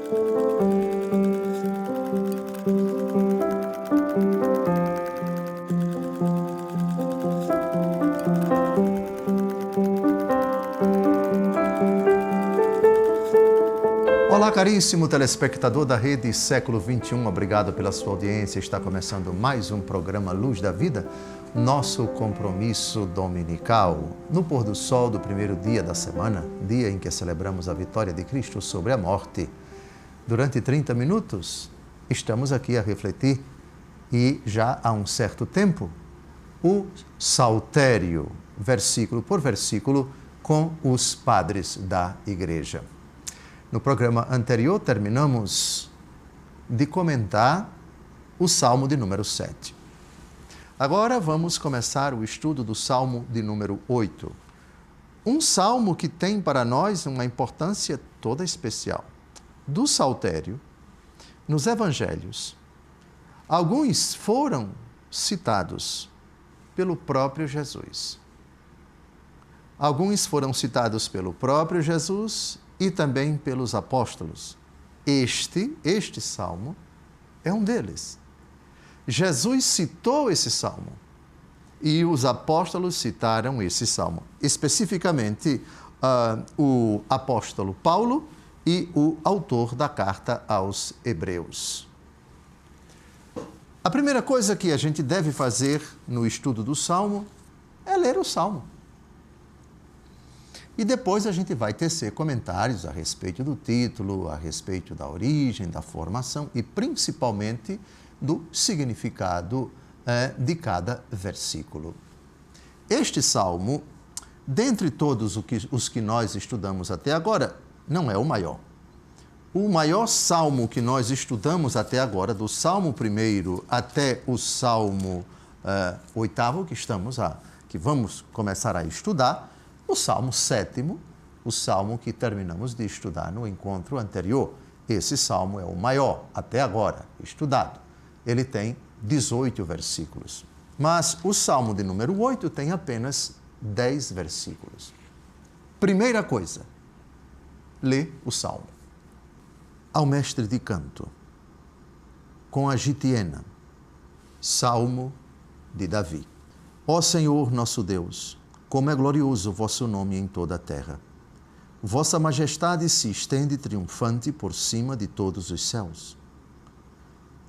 Olá, caríssimo telespectador da Rede Século XXI, obrigado pela sua audiência. Está começando mais um programa Luz da Vida, nosso compromisso dominical. No pôr do sol do primeiro dia da semana, dia em que celebramos a vitória de Cristo sobre a morte. Durante 30 minutos, estamos aqui a refletir e já há um certo tempo, o saltério, versículo por versículo, com os padres da Igreja. No programa anterior, terminamos de comentar o Salmo de número 7. Agora vamos começar o estudo do Salmo de número 8. Um salmo que tem para nós uma importância toda especial. Do saltério, nos evangelhos, alguns foram citados pelo próprio Jesus. Alguns foram citados pelo próprio Jesus e também pelos apóstolos. Este salmo é um deles. Jesus citou esse salmo e os apóstolos citaram esse salmo. Especificamente, o apóstolo Paulo e o autor da carta aos Hebreus. A primeira coisa que a gente deve fazer no estudo do salmo é ler o salmo. E depois a gente vai tecer comentários a respeito do título, a respeito da origem, da formação e principalmente do significado de cada versículo. Este salmo, dentre todos os que nós estudamos até agora, não é o maior. O maior salmo que nós estudamos até agora, do Salmo 1 até o Salmo 8, que vamos começar a estudar, o Salmo 7, o Salmo que terminamos de estudar no encontro anterior. Esse Salmo é o maior, até agora, estudado. Ele tem 18 versículos. Mas o Salmo de número 8 tem apenas 10 versículos. Primeira coisa, lê o Salmo. Ao mestre de canto, com a gitiena, Salmo de Davi. Ó Senhor nosso Deus, como é glorioso o vosso nome em toda a terra. Vossa majestade se estende triunfante por cima de todos os céus.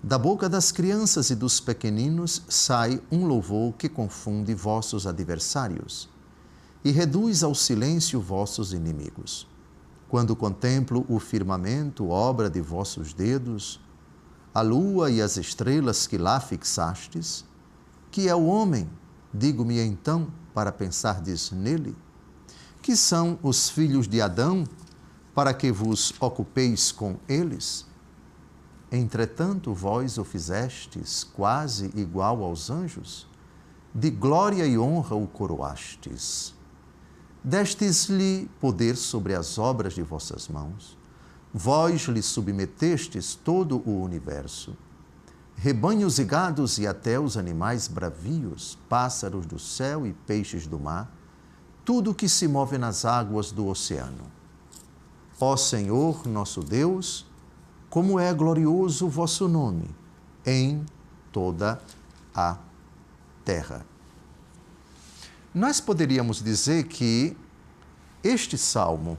Da boca das crianças e dos pequeninos sai um louvor que confunde vossos adversários e reduz ao silêncio vossos inimigos. Quando contemplo o firmamento, obra de vossos dedos, a lua e as estrelas que lá fixastes, que é o homem, digo-me então, para pensardes nele? Que são os filhos de Adão, para que vos ocupeis com eles? Entretanto, vós o fizestes quase igual aos anjos, de glória e honra o coroastes. Destes-lhe poder sobre as obras de vossas mãos, vós lhe submetestes todo o universo, rebanhos e gados e até os animais bravios, pássaros do céu e peixes do mar, tudo que se move nas águas do oceano. Ó Senhor, nosso Deus, como é glorioso o vosso nome em toda a terra. Nós poderíamos dizer que este salmo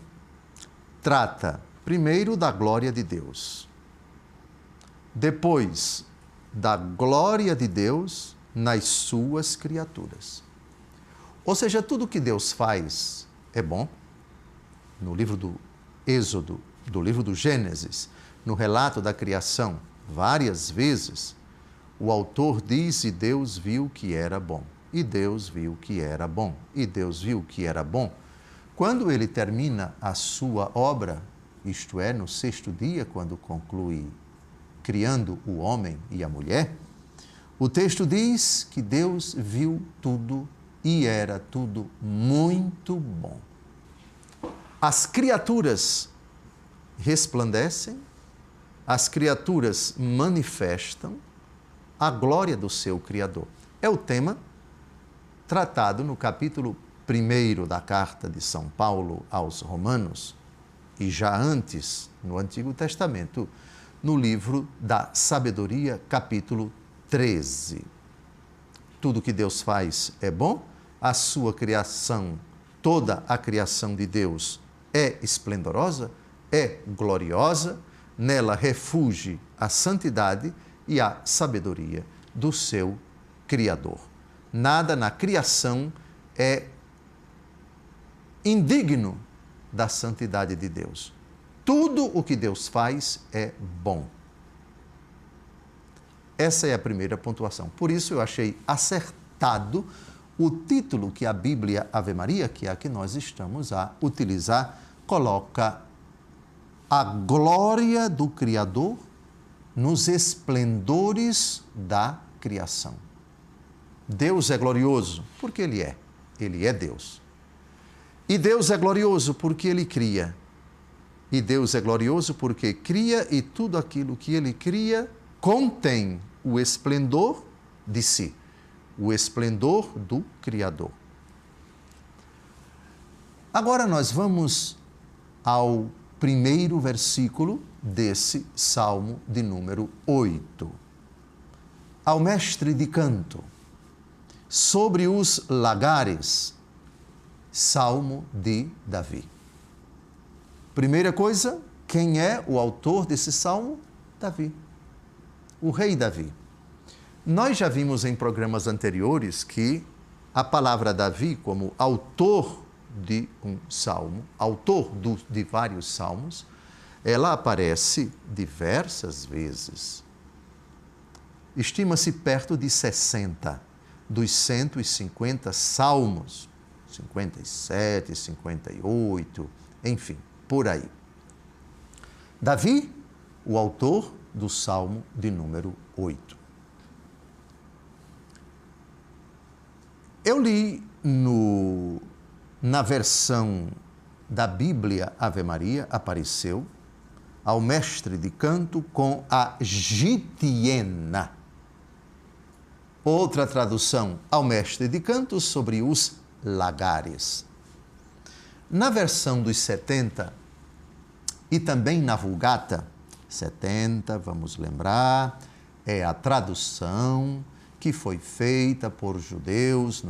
trata primeiro da glória de Deus, depois da glória de Deus nas suas criaturas. Ou seja, tudo que Deus faz é bom. No livro do Êxodo, do livro do Gênesis, no relato da criação, várias vezes, o autor diz: e Deus viu que era bom, e Deus viu que era bom, e Deus viu que era bom. Quando ele termina a sua obra, isto é, no sexto dia, quando conclui criando o homem e a mulher, o texto diz que Deus viu tudo e era tudo muito bom. As criaturas resplandecem, as criaturas manifestam a glória do seu Criador. É o tema tratado no capítulo 1 da carta de São Paulo aos Romanos. e já antes, no Antigo Testamento, no livro da Sabedoria, capítulo 13. Tudo que Deus faz é bom, a sua criação, toda a criação de Deus é esplendorosa, é gloriosa, nela refugie a santidade e a sabedoria do seu Criador. Nada na criação é indigno da santidade de Deus. Tudo o que Deus faz é bom. Essa é a primeira pontuação. Por isso eu achei acertado o título que a Bíblia Ave Maria, que é a que nós estamos a utilizar, coloca a glória do Criador nos esplendores da criação. Deus é glorioso porque Ele é Deus. E Deus é glorioso porque Ele cria. E Deus é glorioso porque cria e tudo aquilo que Ele cria contém o esplendor de si, o esplendor do Criador. Agora nós vamos ao primeiro versículo desse Salmo de número 8. Ao mestre de canto, sobre os lagares, Salmo de Davi. Primeira coisa, quem é o autor desse salmo? Davi, o rei Davi. Nós já vimos em programas anteriores que a palavra Davi, como autor de um salmo, autor de vários salmos, ela aparece diversas vezes. Estima-se perto de 60 dos 150 salmos, 57, 58, enfim, por aí. Davi, o autor do Salmo de número 8. Eu li na versão da Bíblia Ave Maria, apareceu ao mestre de canto com a gitiena. Outra tradução, ao mestre de canto sobre os lagares. Na versão dos 70 e também na Vulgata, 70, vamos lembrar, é a tradução que foi feita por judeus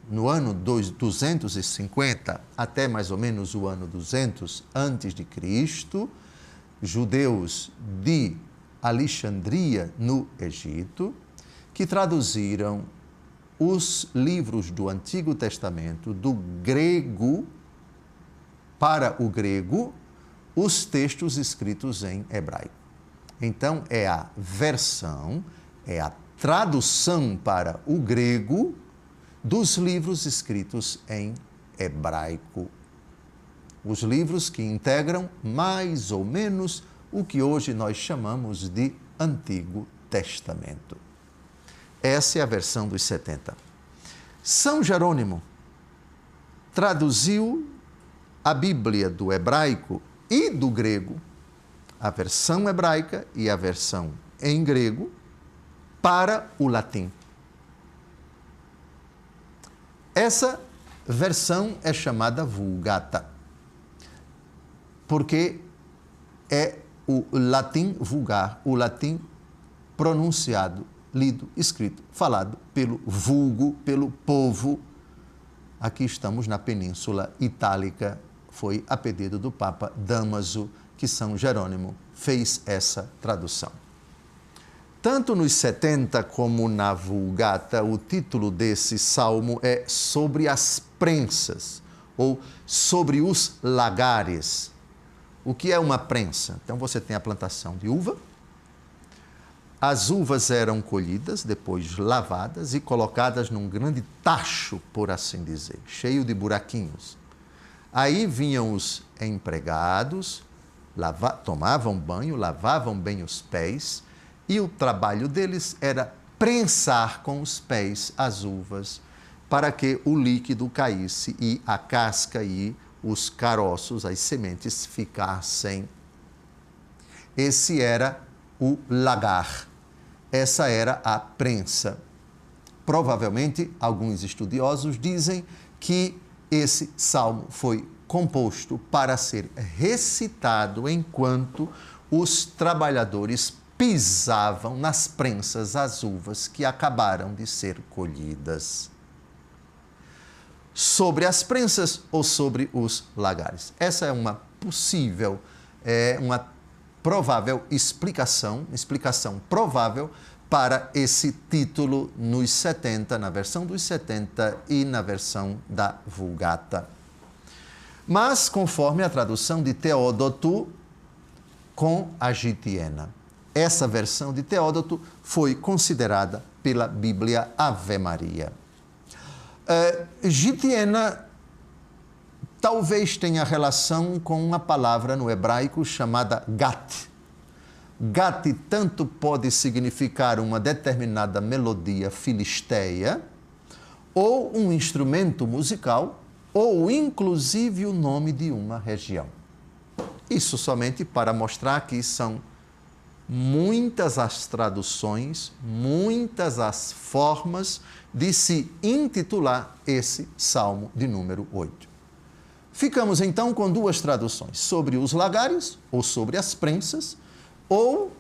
no ano 250 até mais ou menos o ano 200 antes de Cristo, judeus de Alexandria, no Egito, que traduziram os livros do Antigo Testamento do grego para o grego, os textos escritos em hebraico. Então, é a versão, é a tradução para o grego dos livros escritos em hebraico. Os livros que integram mais ou menos o que hoje nós chamamos de Antigo Testamento. Essa é a versão dos 70. São Jerônimo traduziu a Bíblia do hebraico e do grego, a versão hebraica e a versão em grego, para o latim. Essa versão é chamada Vulgata, porque é o latim vulgar, o latim pronunciado, lido, escrito, falado pelo vulgo, pelo povo. Aqui estamos na Península Itálica, foi a pedido do Papa Dámaso que São Jerônimo fez essa tradução. Tanto nos 70 como na Vulgata, o título desse salmo é sobre as prensas, ou sobre os lagares. O que é uma prensa? Então você tem a plantação de uva. As uvas eram colhidas, depois lavadas e colocadas num grande tacho, por assim dizer, cheio de buraquinhos. Aí vinham os empregados, tomavam banho, lavavam bem os pés, e o trabalho deles era prensar com os pés as uvas, para que o líquido caísse e a casca e os caroços, as sementes, ficassem. Esse era o lagar. Essa era a prensa. Provavelmente, alguns estudiosos dizem que esse salmo foi composto para ser recitado enquanto os trabalhadores pisavam nas prensas as uvas que acabaram de ser colhidas. Sobre as prensas ou sobre os lagares. Essa é uma possível, uma provável explicação provável para esse título nos 70, na versão dos 70 e na versão da Vulgata. Mas, conforme a tradução de Teódoto com a Gitiena. Essa versão de Teódoto foi considerada pela Bíblia Ave Maria. Gitiena talvez tenha relação com uma palavra no hebraico chamada gat. Gat tanto pode significar uma determinada melodia filisteia, ou um instrumento musical, ou inclusive o nome de uma região. Isso somente para mostrar que são muitas as traduções, muitas as formas de se intitular esse Salmo de número 8. Ficamos então com duas traduções, sobre os lagares, ou sobre as prensas, ou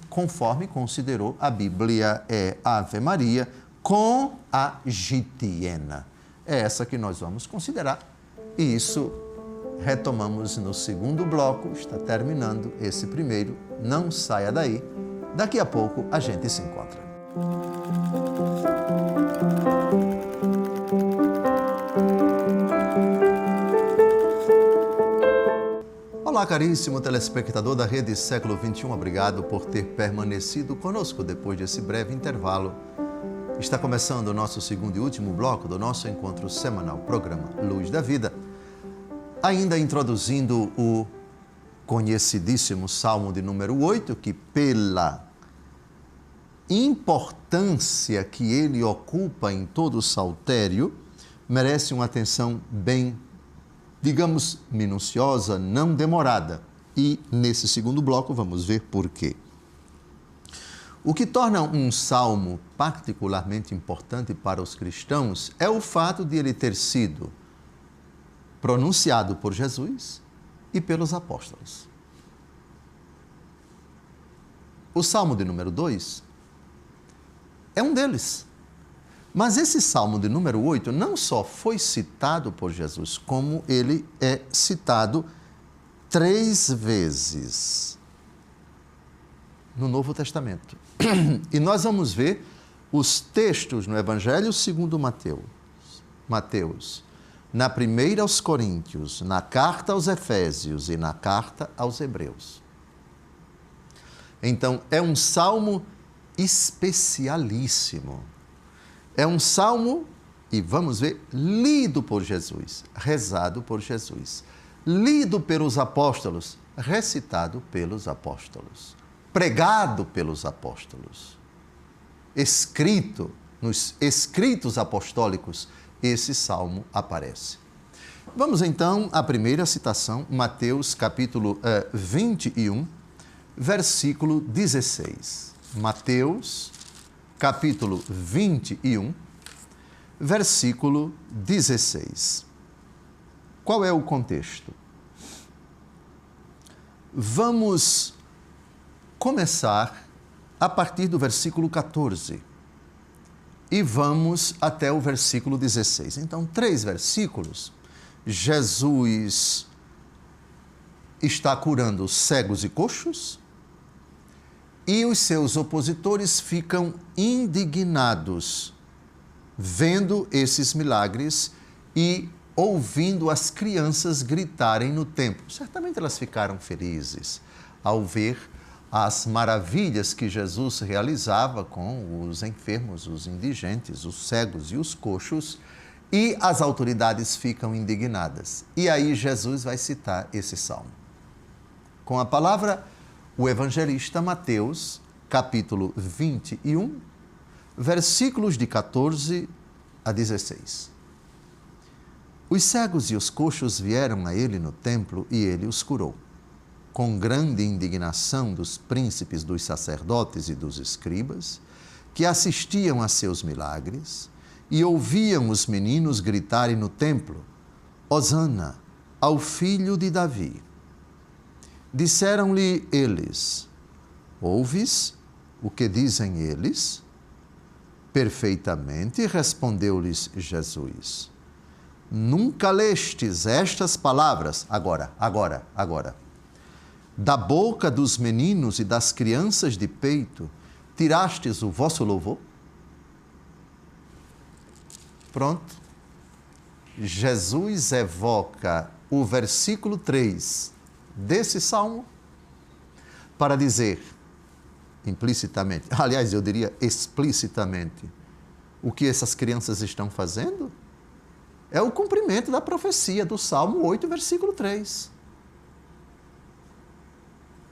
conforme considerou a Bíblia Ave Maria, com a Gitiena. É essa que nós vamos considerar, e isso retomamos no segundo bloco, está terminando esse primeiro, não saia daí, daqui a pouco a gente se encontra. Olá, caríssimo telespectador da Rede Século XXI, obrigado por ter permanecido conosco depois desse breve intervalo. Está começando o nosso segundo e último bloco do nosso encontro semanal, programa Luz da Vida. Ainda introduzindo o conhecidíssimo Salmo de número 8, que pela importância que ele ocupa em todo o saltério, merece uma atenção bem, digamos, minuciosa, não demorada. E nesse segundo bloco vamos ver por quê. O que torna um salmo particularmente importante para os cristãos é o fato de ele ter sido pronunciado por Jesus e pelos apóstolos. O Salmo de número 2 é um deles. Mas esse Salmo de número 8 não só foi citado por Jesus, como ele é citado 3 vezes no Novo Testamento. E nós vamos ver os textos no Evangelho segundo Mateus, na primeira aos Coríntios, na carta aos Efésios e na carta aos Hebreus. Então, é um salmo especialíssimo. É um salmo, e vamos ver, lido por Jesus, rezado por Jesus, lido pelos apóstolos, recitado pelos apóstolos, pregado pelos apóstolos, escrito nos escritos apostólicos, esse salmo aparece. Vamos então à primeira citação, Mateus capítulo 21, versículo 16. Mateus capítulo 21, versículo 16. Qual é o contexto? Vamos começar a partir do versículo 14. E vamos até o versículo 16. Então, 3 versículos. Jesus está curando cegos e coxos e os seus opositores ficam indignados vendo esses milagres e ouvindo as crianças gritarem no templo. Certamente elas ficaram felizes ao ver as maravilhas que Jesus realizava com os enfermos, os indigentes, os cegos e os coxos, e as autoridades ficam indignadas. E aí Jesus vai citar esse salmo. Com a palavra, o evangelista Mateus, capítulo 21, versículos de 14 a 16. Os cegos e os coxos vieram a ele no templo e ele os curou. Com grande indignação dos príncipes, dos sacerdotes e dos escribas, que assistiam a seus milagres e ouviam os meninos gritarem no templo: Hosana, ao filho de Davi. Disseram-lhe eles: ouves o que dizem eles? Perfeitamente, respondeu-lhes Jesus. Nunca lestes estas palavras, agora. Da boca dos meninos e das crianças de peito, tirastes o vosso louvor? Pronto. Jesus evoca o versículo 3 desse salmo para dizer, implicitamente, aliás, eu diria explicitamente, o que essas crianças estão fazendo é o cumprimento da profecia do Salmo 8, versículo 3.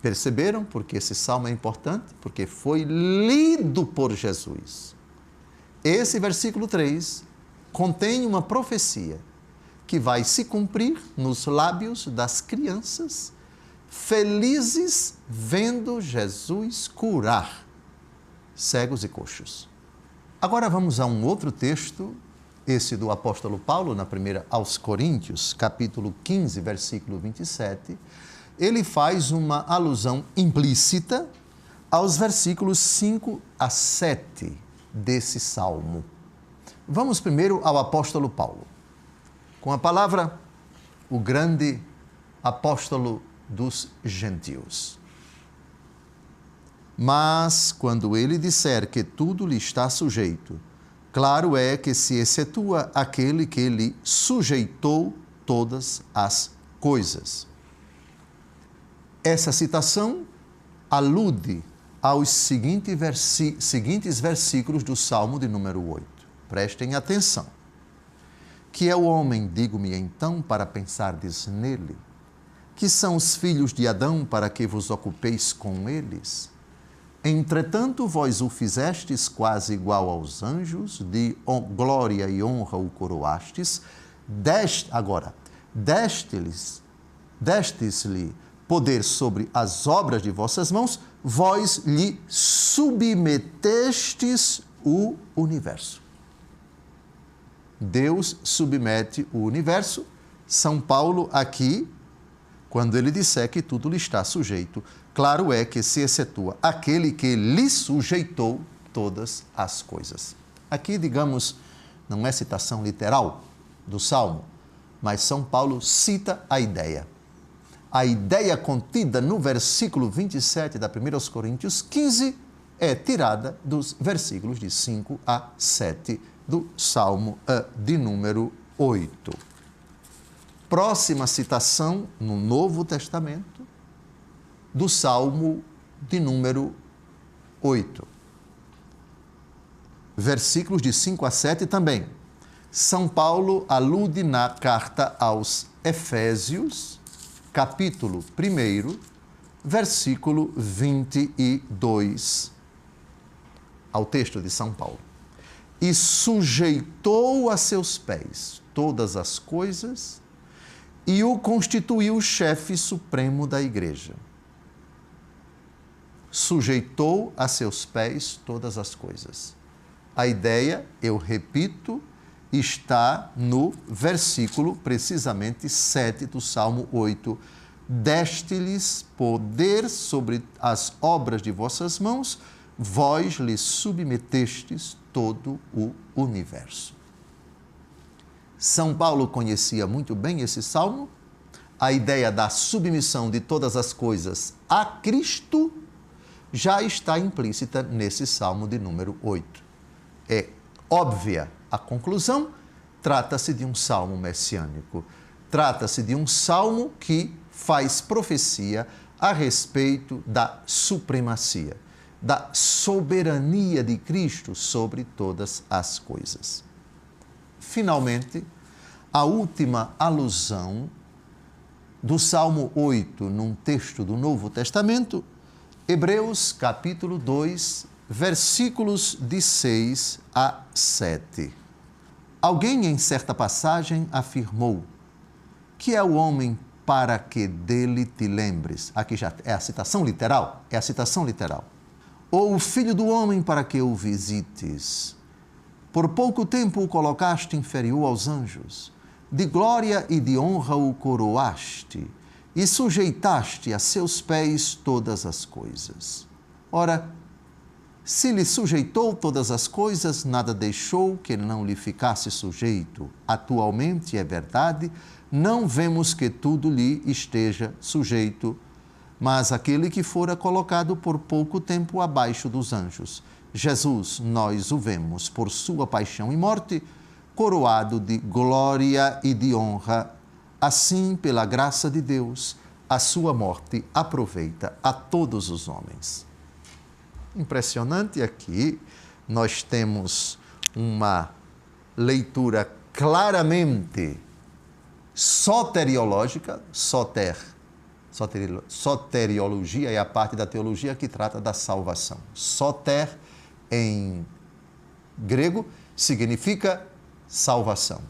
Perceberam porque esse salmo é importante? Porque foi lido por Jesus. Esse versículo 3 contém uma profecia que vai se cumprir nos lábios das crianças, felizes vendo Jesus curar cegos e coxos. Agora vamos a um outro texto, esse do apóstolo Paulo, na primeira aos Coríntios, capítulo 15, versículo 27. Ele faz uma alusão implícita aos versículos 5 a 7 desse salmo. Vamos primeiro ao apóstolo Paulo. Com a palavra, o grande apóstolo dos gentios. Mas, quando ele disser que tudo lhe está sujeito, claro é que se excetua aquele que lhe sujeitou todas as coisas. Essa citação alude aos seguintes versículos do Salmo de número 8. Prestem atenção. Que é o homem, digo-me então, para pensardes nele? Que são os filhos de Adão, para que vos ocupeis com eles? Entretanto, vós o fizestes quase igual aos anjos, de glória e honra o coroastes, destes-lhe poder sobre as obras de vossas mãos, vós lhe submetestes o universo. Deus submete o universo. São Paulo aqui, quando ele disser que tudo lhe está sujeito, claro é que se excetua aquele que lhe sujeitou todas as coisas. Aqui, digamos, não é citação literal do Salmo, mas São Paulo cita a ideia. A ideia contida no versículo 27 da 1 Coríntios 15 é tirada dos versículos de 5 a 7 do Salmo de número 8. Próxima citação no Novo Testamento do Salmo de número 8. Versículos de 5 a 7 também. São Paulo alude na carta aos Efésios, capítulo 1, versículo 22, ao texto de São Paulo. E sujeitou a seus pés todas as coisas e o constituiu chefe supremo da igreja. Sujeitou a seus pés todas as coisas. A ideia, eu repito, está no versículo, precisamente 7 do Salmo 8. Deste-lhes poder sobre as obras de vossas mãos, vós lhes submetestes todo o universo. São Paulo conhecia muito bem esse salmo. A ideia da submissão de todas as coisas a Cristo já está implícita nesse salmo de número 8. É óbvia a conclusão, trata-se de um salmo messiânico. Trata-se de um salmo que faz profecia a respeito da supremacia, da soberania de Cristo sobre todas as coisas. Finalmente, a última alusão do Salmo 8 num texto do Novo Testamento, Hebreus capítulo 2, versículos de 6 a 7. Alguém em certa passagem afirmou: que é o homem para que dele te lembres? Aqui já é a citação literal, Ou o filho do homem para que o visites? Por pouco tempo o colocaste inferior aos anjos. de glória e de honra o coroaste, e sujeitaste a seus pés todas as coisas. Ora, se lhe sujeitou todas as coisas, nada deixou que não lhe ficasse sujeito. Atualmente, é verdade, não vemos que tudo lhe esteja sujeito, mas aquele que fora colocado por pouco tempo abaixo dos anjos. Jesus, nós o vemos por sua paixão e morte, coroado de glória e de honra. Assim, pela graça de Deus, a sua morte aproveita a todos os homens. Impressionante aqui, nós temos uma leitura claramente soteriológica. Soteriologia é a parte da teologia que trata da salvação. Soter, em grego, significa salvação.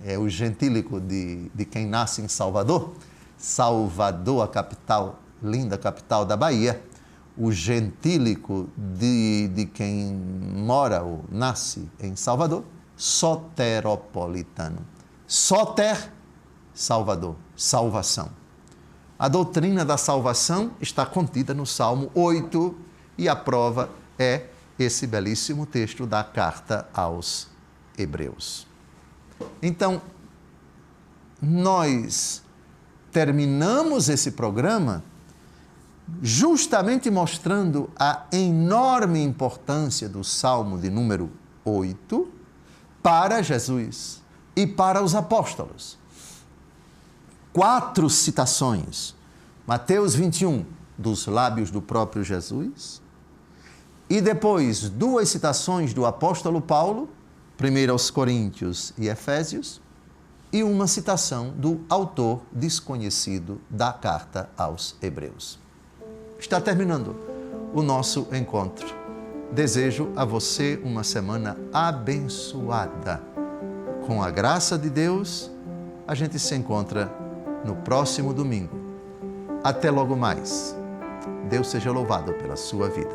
É o gentílico de quem nasce em Salvador. Salvador, a capital, linda capital da Bahia. O gentílico de quem mora ou nasce em Salvador, soteropolitano. Soter, Salvador, salvação. A doutrina da salvação está contida no Salmo 8 e a prova é esse belíssimo texto da carta aos Hebreus. Então, nós terminamos esse programa justamente mostrando a enorme importância do Salmo de número 8 para Jesus e para os apóstolos. 4 citações, Mateus 21, dos lábios do próprio Jesus, e depois 2 citações do apóstolo Paulo, 1 aos Coríntios e Efésios, e uma citação do autor desconhecido da carta aos Hebreus. Está terminando o nosso encontro. Desejo a você uma semana abençoada. Com a graça de Deus, a gente se encontra no próximo domingo. Até logo mais. Deus seja louvado pela sua vida.